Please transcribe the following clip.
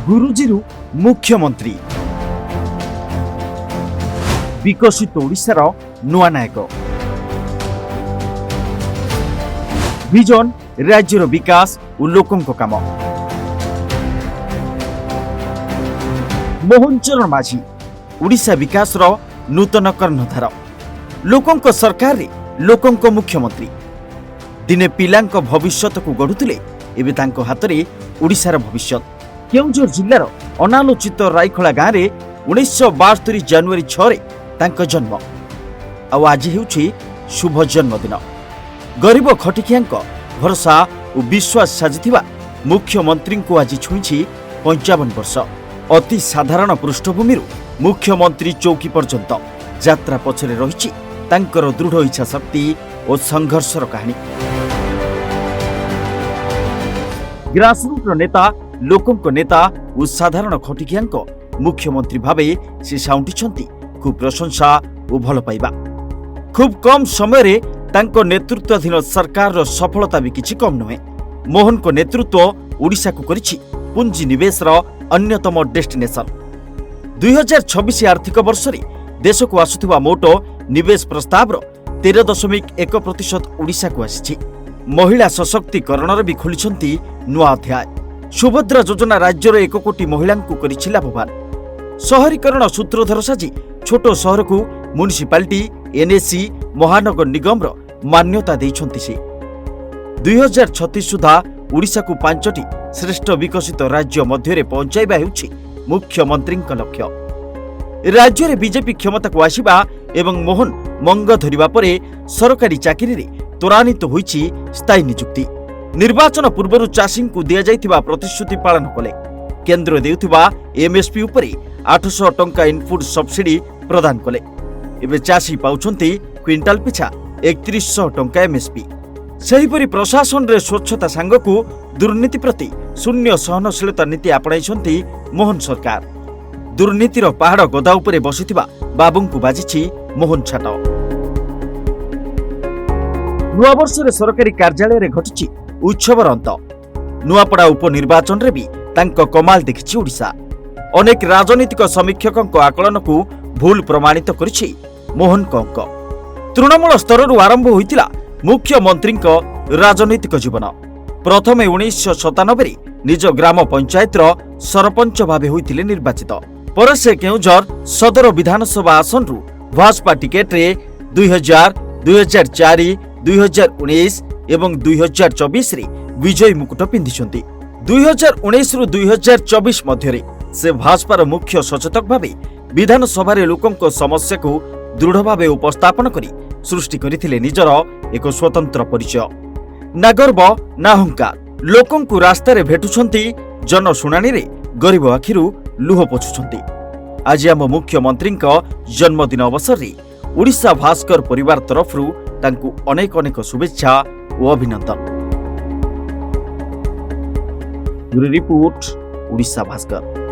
गुरुजीरू मुख्यमंत्री विकसित ओडिशार नुआ नायक विजन राज्यर विकास और लोकों काम मोहन चरण माझी ओडिशा विकास नूतन कर्णधार लोकों सरकार रे लोकों मुख्यमंत्री दिने पिलांक भविष्यत को गढ़ुले एबे तांको हातरे ओडिशार भविष्यत केउझर जिल्लार अनालोचित रायखला गाँव में 1972 जनवरी 6 रे तांको जन्म आज हेउछि शुभ जन्मदिन गरीब खटिकियांक भरोसा और विश्वास साजिथिबा मुख्यमंत्री को आज छुईछि 55 वर्ष अति साधारण पृष्ठभूमि मुख्यमंत्री चौकी पर्यंत यात्रा पछरे रहिछि तांकर दृढ़ इच्छा शक्ति और संघर्षर कहानी ग्रासरूट नेता लोकों नेता और साधारण खटिकियांक मुख्यमंत्री भावे से साउंटिछंती खूब प्रशंसा और भल पाइबा खूब कम समय रे तांको नेतृत्वाधीन सरकार सफलता भी किछि कम नुहे मोहन को नेतृत्व ओडिशा को करिछि पुंजी निवेश अन्यतम डेस्टिनेशन 2026 आर्थिक वर्ष रे देश को आसुथिबा मोट निवेश प्रस्ताव 13.1% ओडिशा को आसिछि महिला सशक्तिकरण भी खोलिछंती नुआ अध्याय सुभद्रा योजना राज्यर 1 कोटी महिला करिछि लाभवान शहरीकरण सूत्रधर साजी छोट सहर को म्युनिसिपालिटी एनएसी महानगर निगम मान्यता देइछंती से 2036 सुधा ओडिशा को 5टी श्रेष्ठ विकसित राज्य मध्य पहुंचाइबा हेउछि मुख्यमंत्री लक्ष्य राज्य में बीजेपी क्षमता को आसिबा एवं मोहन मंग धरिबा परे सरकारी चाकरी रे त्वरान्वित होइछि स्थायी नियुक्ति निर्वाचन पूर्व चाषी को दिया जाइथिबा प्रतिश्रुति पालन कले केंद्र देउथिबा एमएसपी उपरे 800 टंका इनपुट सब्सिडी प्रदान कले एबे चाषी पाउछंती क्विंटाल पिछा 3100 टंका एमएसपी सेहिपरि प्रशासन रे स्वच्छता सांगकु दुर्नीति प्रति शून्य सहनशीलता नीति आपणाइछंती मोहन सरकार दुर्नीतिर पहाड़ गदा उपरे बसिथिबा बाबुंकु बाजिछि मोहन छाट नुआ वर्ष रे सरकारी कार्यालय रे घटिछि उत्सवर अंत नुआपड़ा उपनिर्वाचन रे भी तांको कमाल देखिछि ओडिशा अनेक राजनीतिक समीक्षकक आकलन को भूल प्रमाणित करिछि मोहन अंक तृणमूल स्तर आरंभ होइतिला मुख्यमंत्री राजनीतिक जीवन प्रथमे 1997 निज ग्राम पंचायत सरपंच भावे होइतिले निर्वाचित पर से केउझर सदर विधानसभा आसन रु भाजपा टिकेट रे 2000 2004 2019 एवं 2024 रे विजय मुकुट पिंधिछंती 2019 रु 2024 मध्य से भाजपार मुख्य सचेतक भावे विधानसभा रे लोकंक समस्या को दृढ़ भावे उपस्थापन करी सृष्टि करिथिले निजर एक स्वतंत्र परिचय ना गर्व ना अहंकार लोकं को रास्ता रे भेटुछंती जन शुणानी रे गरीब आखिरु लुह पोछुछंती आज आम मुख्यमंत्री जन्मदिन अवसर रे ओडिशा भास्कर परिवार तरफ तांकु अनेक अनेक शुभेच्छा और अभिनंदन। रिपोर्ट ओडिशा भास्कर।